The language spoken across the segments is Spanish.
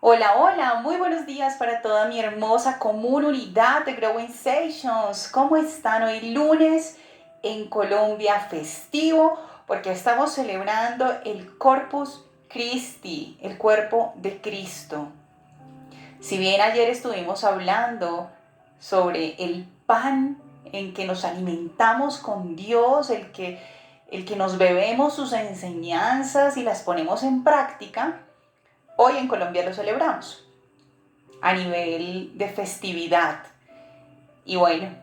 Hola, hola, muy buenos días para toda mi hermosa comunidad de Growing Sessions. ¿Cómo están hoy lunes en Colombia festivo? Porque estamos celebrando el Corpus Christi, el cuerpo de Cristo. Si bien ayer estuvimos hablando sobre el pan en que nos alimentamos con Dios, el que nos bebemos sus enseñanzas y las ponemos en práctica, hoy en Colombia lo celebramos a nivel de festividad. Y bueno,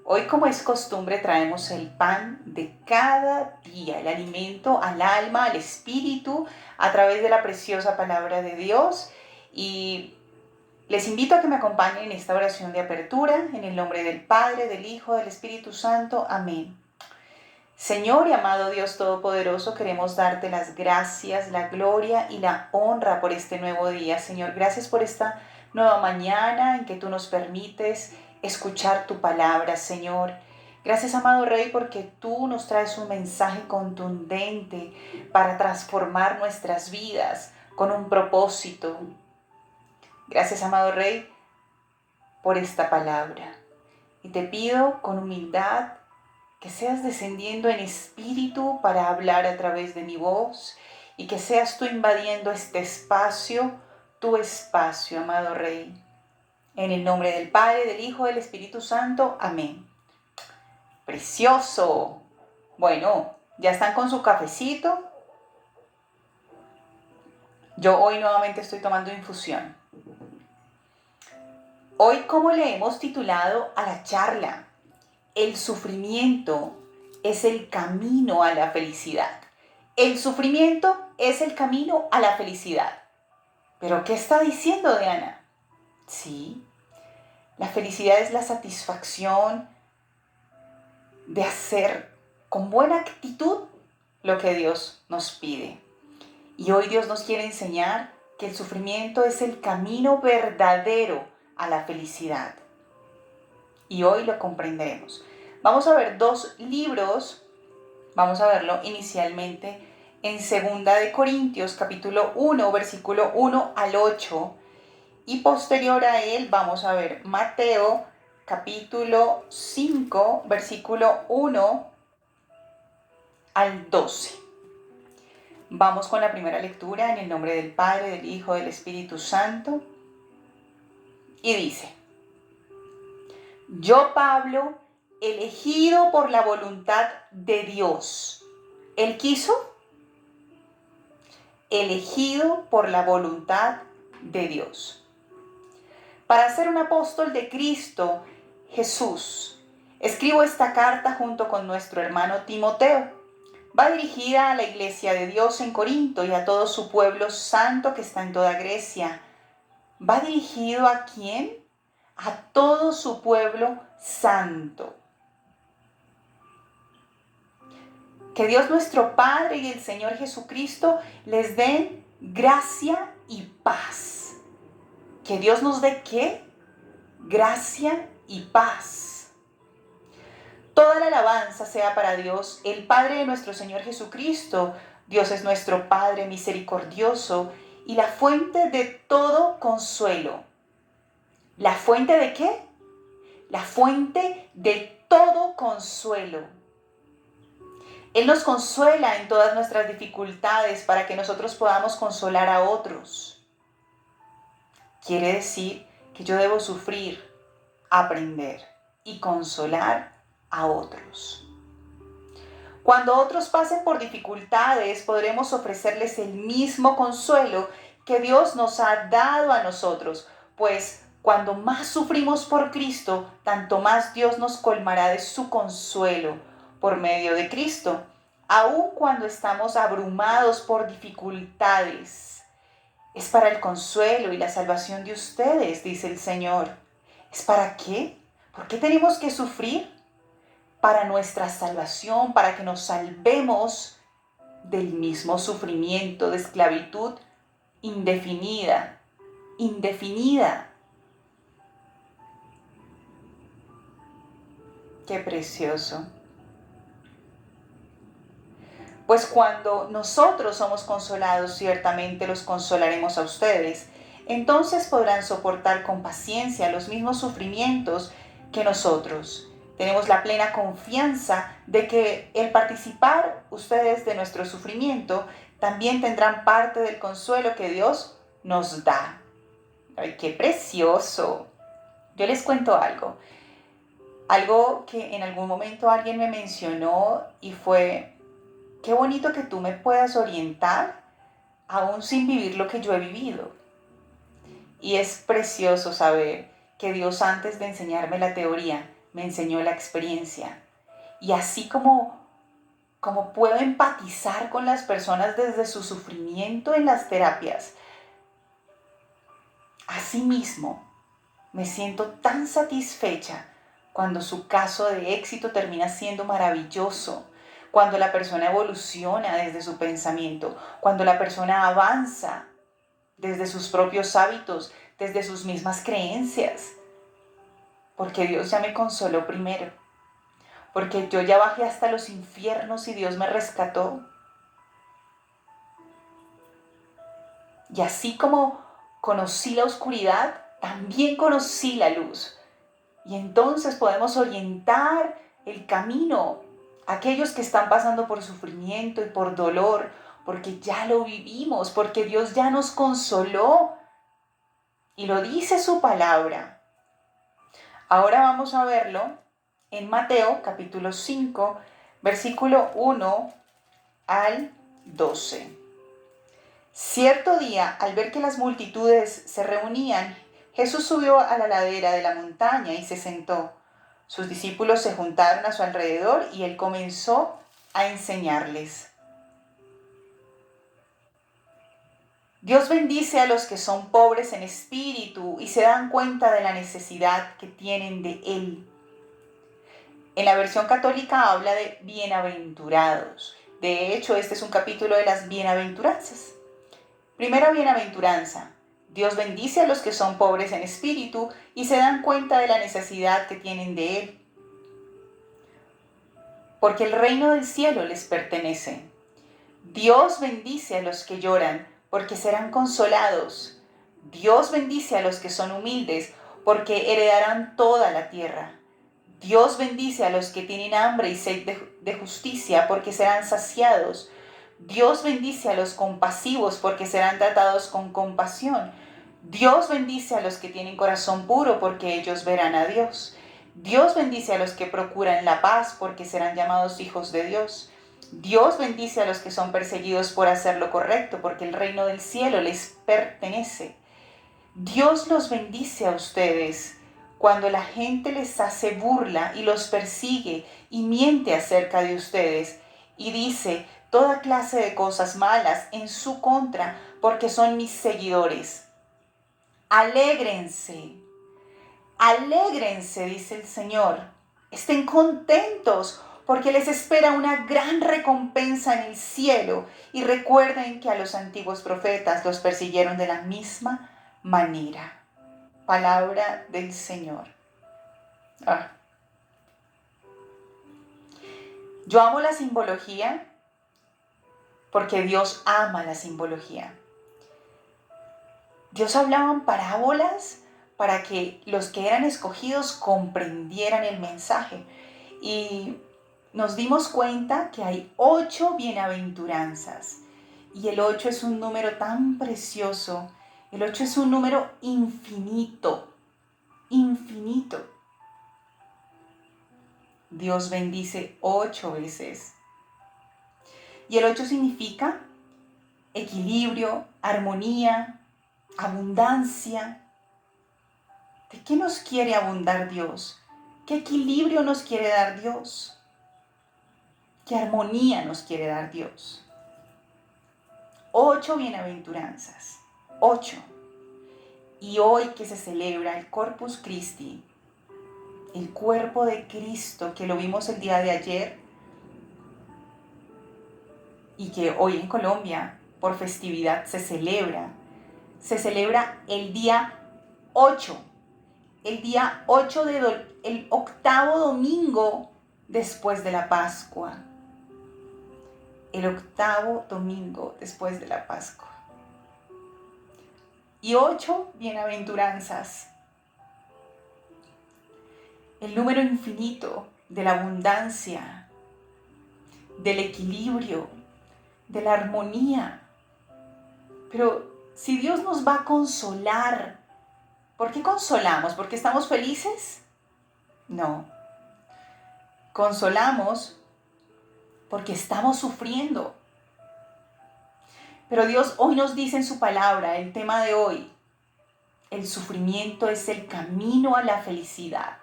hoy como es costumbre traemos el pan de cada día, el alimento al alma, al espíritu, a través de la preciosa palabra de Dios. Y les invito a que me acompañen en esta oración de apertura, en el nombre del Padre, del Hijo, del Espíritu Santo. Amén. Señor y amado Dios Todopoderoso, queremos darte las gracias, la gloria y la honra por este nuevo día. Señor, gracias por esta nueva mañana en que tú nos permites escuchar tu palabra, Señor. Gracias, amado Rey, porque tú nos traes un mensaje contundente para transformar nuestras vidas con un propósito. Gracias, amado Rey, por esta palabra. Y te pido con humildad que seas descendiendo en espíritu para hablar a través de mi voz y que seas tú invadiendo este espacio, tu espacio, amado Rey. En el nombre del Padre, del Hijo, del Espíritu Santo. Amén. Precioso. Bueno, ¿ya están con su cafecito? Yo hoy nuevamente estoy tomando infusión. Hoy, ¿cómo le hemos titulado a la charla? El sufrimiento es el camino a la felicidad. El sufrimiento es el camino a la felicidad. ¿Pero qué está diciendo Diana? Sí, la felicidad es la satisfacción de hacer con buena actitud lo que Dios nos pide. Y hoy Dios nos quiere enseñar que el sufrimiento es el camino verdadero a la felicidad. Y hoy lo comprenderemos. Vamos a ver dos libros. Vamos a verlo inicialmente en 2 capítulo 1, versículo 1 al 8. Y posterior a él vamos a ver Mateo capítulo 5, versículo 1 al 12. Vamos con la primera lectura en el nombre del Padre, del Hijo, del Espíritu Santo. Y dice: Yo, Pablo, elegido por la voluntad de Dios. ¿Él quiso? Elegido por la voluntad de Dios. Para ser un apóstol de Cristo Jesús, escribo esta carta junto con nuestro hermano Timoteo. Va dirigida a la iglesia de Dios en Corinto y a todo su pueblo santo que está en toda Grecia. ¿Va dirigido a quién? A todo su pueblo santo. Que Dios nuestro Padre y el Señor Jesucristo les den gracia y paz. ¿Que Dios nos dé qué? Gracia y paz. Toda la alabanza sea para Dios, el Padre de nuestro Señor Jesucristo. Dios es nuestro Padre misericordioso y la fuente de todo consuelo. ¿La fuente de qué? La fuente de todo consuelo. Él nos consuela en todas nuestras dificultades para que nosotros podamos consolar a otros. Quiere decir que yo debo sufrir, aprender y consolar a otros. Cuando otros pasen por dificultades, podremos ofrecerles el mismo consuelo que Dios nos ha dado a nosotros, pues cuando más sufrimos por Cristo, tanto más Dios nos colmará de su consuelo por medio de Cristo, aun cuando estamos abrumados por dificultades. Es para el consuelo y la salvación de ustedes, dice el Señor. ¿Es para qué? ¿Por qué tenemos que sufrir? Para nuestra salvación, para que nos salvemos del mismo sufrimiento de esclavitud indefinida. Qué precioso. Pues cuando nosotros somos consolados, ciertamente los consolaremos a ustedes. Entonces podrán soportar con paciencia los mismos sufrimientos que nosotros. Tenemos la plena confianza de que el participar ustedes de nuestro sufrimiento también tendrán parte del consuelo que Dios nos da. ¡Ay, qué precioso! Yo les cuento algo que en algún momento alguien me mencionó y fue, qué bonito que tú me puedas orientar aún sin vivir lo que yo he vivido. Y es precioso saber que Dios, antes de enseñarme la teoría, me enseñó la experiencia. Y así como puedo empatizar con las personas desde su sufrimiento en las terapias, asimismo me siento tan satisfecha cuando su caso de éxito termina siendo maravilloso, cuando la persona evoluciona desde su pensamiento, cuando la persona avanza desde sus propios hábitos, desde sus mismas creencias, porque Dios ya me consoló primero, porque yo ya bajé hasta los infiernos y Dios me rescató. Y así como conocí la oscuridad, también conocí la luz. Y entonces podemos orientar el camino a aquellos que están pasando por sufrimiento y por dolor, porque ya lo vivimos, porque Dios ya nos consoló y lo dice su palabra. Ahora vamos a verlo en Mateo capítulo 5, versículo 1 al 12. Cierto día, al ver que las multitudes se reunían, Jesús subió a la ladera de la montaña y se sentó. Sus discípulos se juntaron a su alrededor y él comenzó a enseñarles. Dios bendice a los que son pobres en espíritu y se dan cuenta de la necesidad que tienen de Él. En la versión católica habla de bienaventurados. De hecho, este es un capítulo de las bienaventuranzas. Primera bienaventuranza. Dios bendice a los que son pobres en espíritu y se dan cuenta de la necesidad que tienen de Él. Porque el reino del cielo les pertenece. Dios bendice a los que lloran, porque serán consolados. Dios bendice a los que son humildes, porque heredarán toda la tierra. Dios bendice a los que tienen hambre y sed de justicia, porque serán saciados. Dios bendice a los compasivos, porque serán tratados con compasión. Dios bendice a los que tienen corazón puro, porque ellos verán a Dios. Dios bendice a los que procuran la paz, porque serán llamados hijos de Dios. Dios bendice a los que son perseguidos por hacer lo correcto, porque el reino del cielo les pertenece. Dios los bendice a ustedes cuando la gente les hace burla y los persigue y miente acerca de ustedes y dice toda clase de cosas malas en su contra porque son mis seguidores. Alégrense, alégrense, dice el Señor. Estén contentos porque les espera una gran recompensa en el cielo. Y recuerden que a los antiguos profetas los persiguieron de la misma manera. Palabra del Señor. Ah. Yo amo la simbología porque Dios ama la simbología. Dios hablaba en parábolas para que los que eran escogidos comprendieran el mensaje. Y nos dimos cuenta que hay 8 bienaventuranzas. Y el 8 es un número tan precioso. El 8 es un número infinito. Infinito. Dios bendice 8 veces. Y el 8 significa equilibrio, armonía, abundancia. ¿De qué nos quiere abundar Dios? ¿Qué equilibrio nos quiere dar Dios? ¿Qué armonía nos quiere dar Dios? 8 bienaventuranzas. 8. Y hoy que se celebra el Corpus Christi, el cuerpo de Cristo, que lo vimos el día de ayer, y que hoy en Colombia por festividad se celebra el día 8, el octavo domingo después de la Pascua. El octavo domingo después de la Pascua. y 8 bienaventuranzas. El número infinito de la abundancia, del equilibrio, de la armonía. Pero si Dios nos va a consolar, ¿por qué consolamos? ¿Porque estamos felices? No. Consolamos porque estamos sufriendo. Pero Dios hoy nos dice en su palabra, el tema de hoy, el sufrimiento es el camino a la felicidad.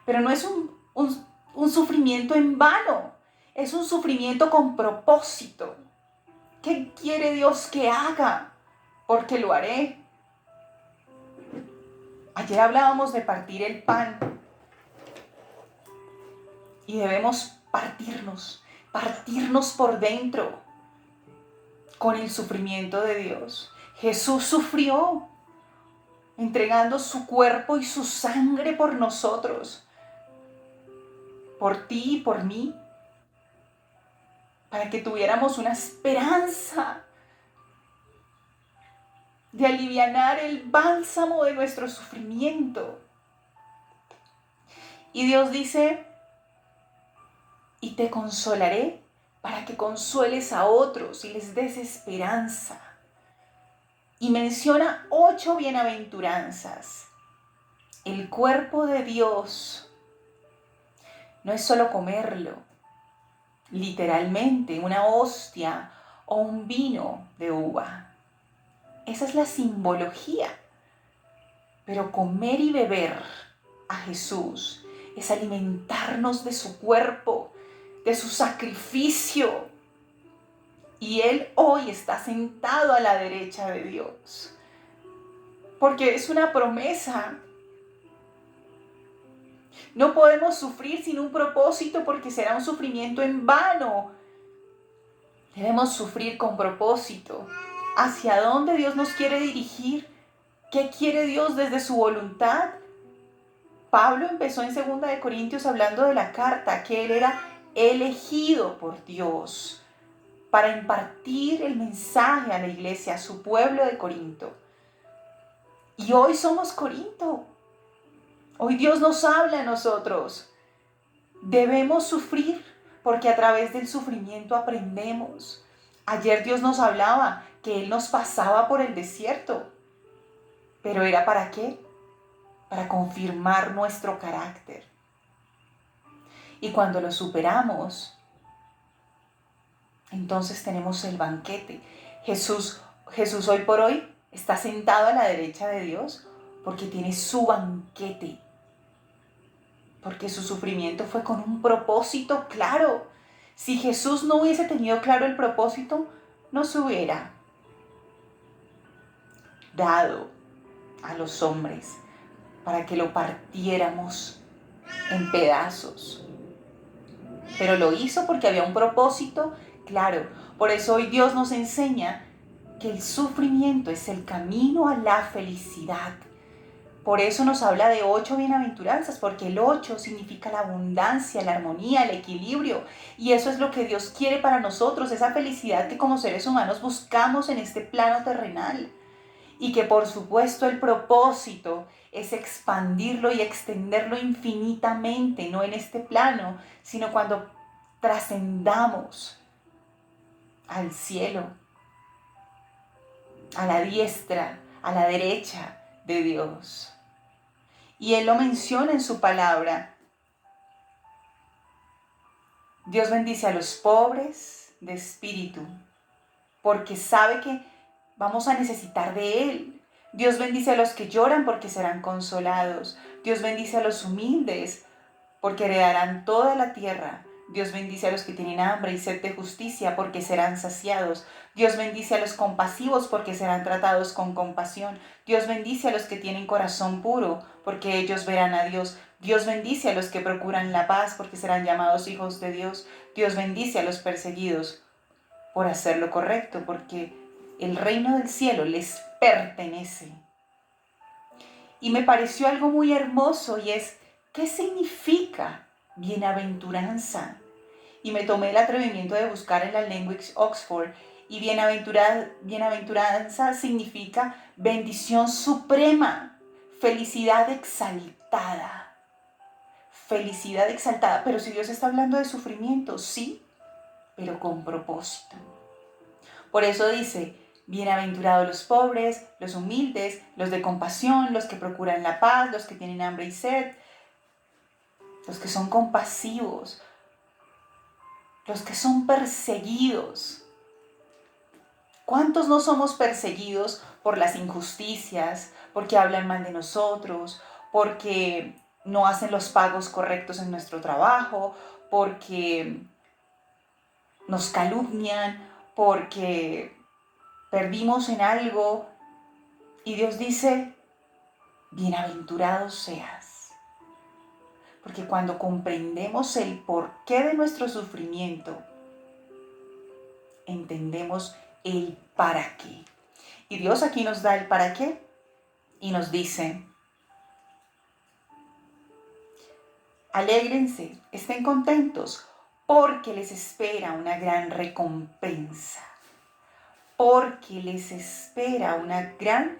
Pero no es un sufrimiento en vano, es un sufrimiento con propósito. ¿Qué quiere Dios que haga? Porque lo haré. Ayer hablábamos de partir el pan y debemos partirnos por dentro con el sufrimiento de Dios. Jesús sufrió entregando su cuerpo y su sangre por nosotros, por ti y por mí, para que tuviéramos una esperanza de alivianar el bálsamo de nuestro sufrimiento. Y Dios dice, y te consolaré para que consueles a otros y les des esperanza. Y menciona 8 bienaventuranzas. El cuerpo de Dios no es solo comerlo, literalmente, una hostia o un vino de uva. Esa es la simbología. Pero comer y beber a Jesús es alimentarnos de su cuerpo, de su sacrificio. Y Él hoy está sentado a la derecha de Dios. Porque es una promesa. No podemos sufrir sin un propósito porque será un sufrimiento en vano. Debemos sufrir con propósito. ¿Hacia dónde Dios nos quiere dirigir? ¿Qué quiere Dios desde su voluntad? Pablo empezó en 2 de Corintios hablando de la carta, que él era elegido por Dios para impartir el mensaje a la iglesia, a su pueblo de Corinto. Y hoy somos Corinto. Hoy Dios nos habla a nosotros. Debemos sufrir porque a través del sufrimiento aprendemos. Ayer Dios nos hablaba que Él nos pasaba por el desierto. ¿Pero era para qué? Para confirmar nuestro carácter. Y cuando lo superamos, entonces tenemos el banquete. Jesús hoy por hoy está sentado a la derecha de Dios porque tiene su banquete. Porque su sufrimiento fue con un propósito claro. Si Jesús no hubiese tenido claro el propósito, no se hubiera dado a los hombres para que lo partiéramos en pedazos. Pero lo hizo porque había un propósito claro. Por eso hoy Dios nos enseña que el sufrimiento es el camino a la felicidad. Por eso nos habla de 8 bienaventuranzas, porque el 8 significa la abundancia, la armonía, el equilibrio. Y eso es lo que Dios quiere para nosotros, esa felicidad que como seres humanos buscamos en este plano terrenal. Y que por supuesto el propósito es expandirlo y extenderlo infinitamente, no en este plano, sino cuando trascendamos al cielo, a la diestra, a la derecha de Dios. Y Él lo menciona en su palabra. Dios bendice a los pobres de espíritu, porque sabe que vamos a necesitar de Él. Dios bendice a los que lloran porque serán consolados. Dios bendice a los humildes porque heredarán toda la tierra. Dios bendice a los que tienen hambre y sed de justicia porque serán saciados. Dios bendice a los compasivos porque serán tratados con compasión. Dios bendice a los que tienen corazón puro porque ellos verán a Dios. Dios bendice a los que procuran la paz porque serán llamados hijos de Dios. Dios bendice a los perseguidos por hacer lo correcto porque el reino del cielo les pertenece. Y me pareció algo muy hermoso y es, ¿qué significa bienaventuranza? Y me tomé el atrevimiento de buscar en la Language Oxford Y bienaventuranza significa bendición suprema, felicidad exaltada. Felicidad exaltada. Pero si Dios está hablando de sufrimiento, sí, pero con propósito. Por eso dice, bienaventurados los pobres, los humildes, los de compasión, los que procuran la paz, los que tienen hambre y sed, los que son compasivos, los que son perseguidos. ¿Cuántos no somos perseguidos por las injusticias, porque hablan mal de nosotros, porque no hacen los pagos correctos en nuestro trabajo, porque nos calumnian, porque perdimos en algo? Y Dios dice, bienaventurado seas. Porque cuando comprendemos el porqué de nuestro sufrimiento, entendemos el para qué. Y Dios aquí nos da el para qué y nos dice, alégrense, estén contentos, porque les espera una gran recompensa. Porque les espera una gran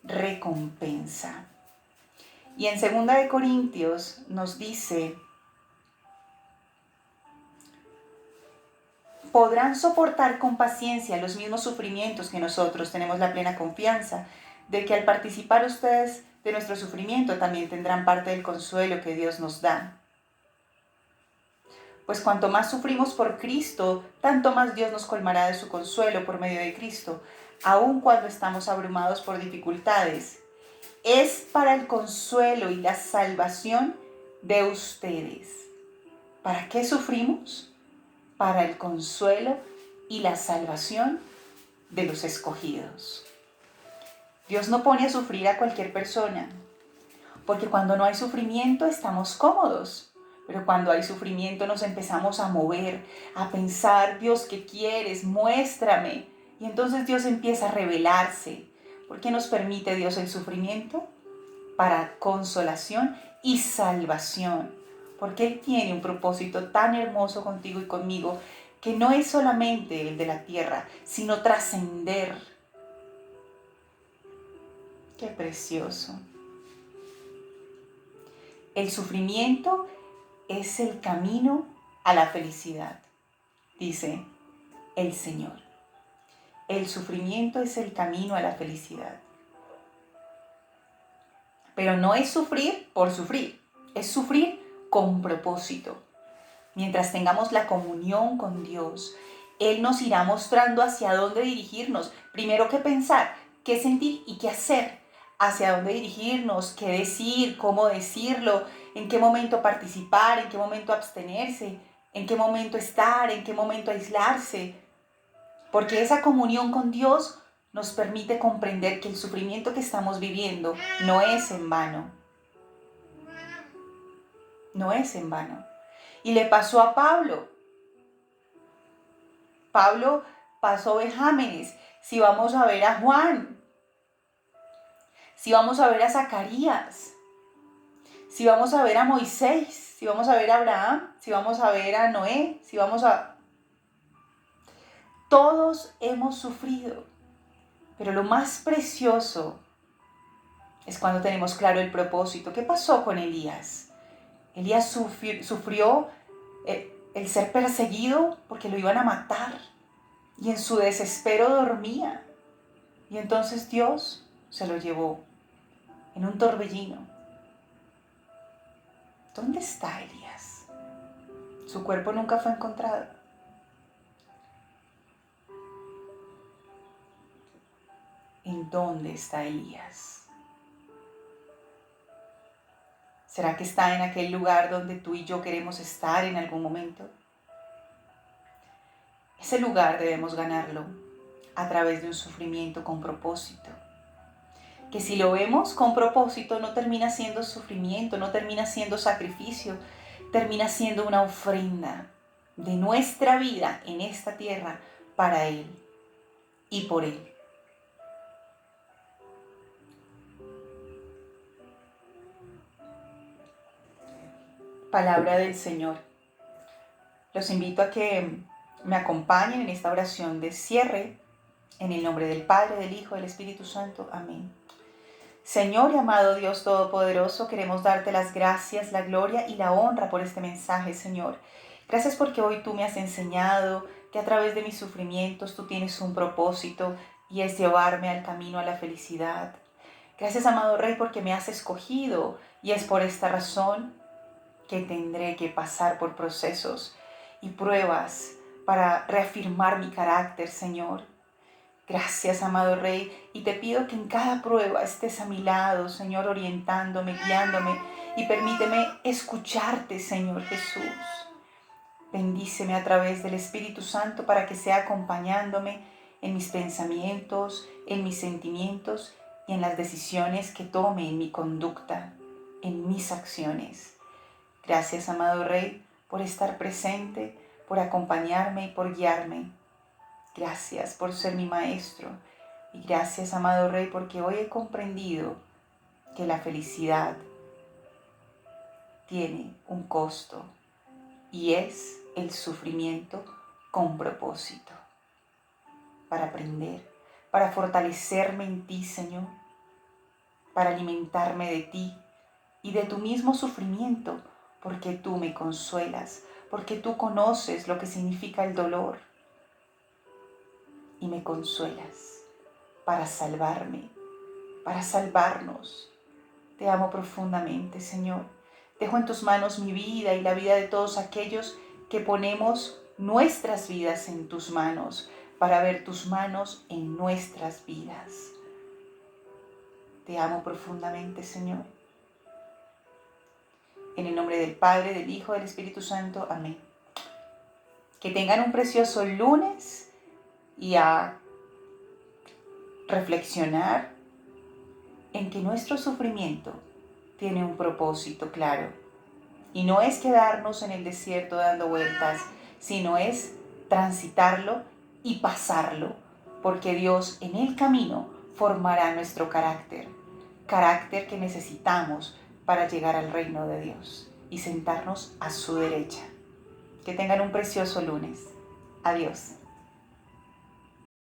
recompensa. Y en 2 Corintios nos dice, podrán soportar con paciencia los mismos sufrimientos que nosotros. Tenemos la plena confianza de que al participar ustedes de nuestro sufrimiento también tendrán parte del consuelo que Dios nos da. Pues cuanto más sufrimos por Cristo, tanto más Dios nos colmará de su consuelo por medio de Cristo, aun cuando estamos abrumados por dificultades. Es para el consuelo y la salvación de ustedes. ¿Para qué sufrimos? Para el consuelo y la salvación de los escogidos. Dios no pone a sufrir a cualquier persona, porque cuando no hay sufrimiento estamos cómodos, pero cuando hay sufrimiento nos empezamos a mover, a pensar, Dios, ¿qué quieres? Muéstrame. Y entonces Dios empieza a revelarse. ¿Por qué nos permite Dios el sufrimiento? Para consolación y salvación, porque Él tiene un propósito tan hermoso contigo y conmigo, que no es solamente el de la tierra, sino trascender. ¡Qué precioso! El sufrimiento es el camino a la felicidad, dice el Señor. El sufrimiento es el camino a la felicidad. Pero no es sufrir por sufrir, es sufrir con propósito. Mientras tengamos la comunión con Dios, Él nos irá mostrando hacia dónde dirigirnos. Primero qué pensar, qué sentir y qué hacer. Hacia dónde dirigirnos, qué decir, cómo decirlo, en qué momento participar, en qué momento abstenerse, en qué momento estar, en qué momento aislarse. Porque esa comunión con Dios nos permite comprender que el sufrimiento que estamos viviendo no es en vano. No es en vano. Y le pasó a Pablo. Pablo pasó vejámenes. Si vamos a ver a Juan, si vamos a ver a Zacarías, si vamos a ver a Moisés, si vamos a ver a Abraham, si vamos a ver a Noé, si vamos a... Todos hemos sufrido, pero lo más precioso es cuando tenemos claro el propósito. ¿Qué pasó con Elías? Elías sufrió el ser perseguido porque lo iban a matar y en su desespero dormía. Y entonces Dios se lo llevó en un torbellino. ¿Dónde está Elías? Su cuerpo nunca fue encontrado. ¿En dónde está Elías? ¿Será que está en aquel lugar donde tú y yo queremos estar en algún momento? Ese lugar debemos ganarlo a través de un sufrimiento con propósito. Que si lo vemos con propósito no termina siendo sufrimiento, no termina siendo sacrificio, termina siendo una ofrenda de nuestra vida en esta tierra para Él y por Él. Palabra del Señor. Los invito a que me acompañen en esta oración de cierre, en el nombre del Padre, del Hijo, del Espíritu Santo. Amén. Señor y amado Dios Todopoderoso, queremos darte las gracias, la gloria y la honra por este mensaje, Señor. Gracias porque hoy tú me has enseñado que a través de mis sufrimientos tú tienes un propósito y es llevarme al camino a la felicidad. Gracias, amado Rey, porque me has escogido y es por esta razón que tendré que pasar por procesos y pruebas para reafirmar mi carácter, Señor. Gracias, amado Rey, y te pido que en cada prueba estés a mi lado, Señor, orientándome, guiándome, y permíteme escucharte, Señor Jesús. Bendíceme a través del Espíritu Santo para que sea acompañándome en mis pensamientos, en mis sentimientos y en las decisiones que tome en mi conducta, en mis acciones. Gracias, amado Rey, por estar presente, por acompañarme y por guiarme. Gracias por ser mi maestro y gracias, amado Rey, porque hoy he comprendido que la felicidad tiene un costo y es el sufrimiento con propósito, para aprender, para fortalecerme en ti, Señor, para alimentarme de ti y de tu mismo sufrimiento, porque tú me consuelas, porque tú conoces lo que significa el dolor y me consuelas para salvarme, para salvarnos. Te amo profundamente, Señor. Dejo en tus manos mi vida y la vida de todos aquellos que ponemos nuestras vidas en tus manos para ver tus manos en nuestras vidas. Te amo profundamente, Señor. En el nombre del Padre, del Hijo, del Espíritu Santo. Amén. Que tengan un precioso lunes y a reflexionar en que nuestro sufrimiento tiene un propósito claro. Y no es quedarnos en el desierto dando vueltas, sino es transitarlo y pasarlo, porque Dios en el camino formará nuestro carácter que necesitamos para llegar al reino de Dios y sentarnos a su derecha. Que tengan un precioso lunes. Adiós.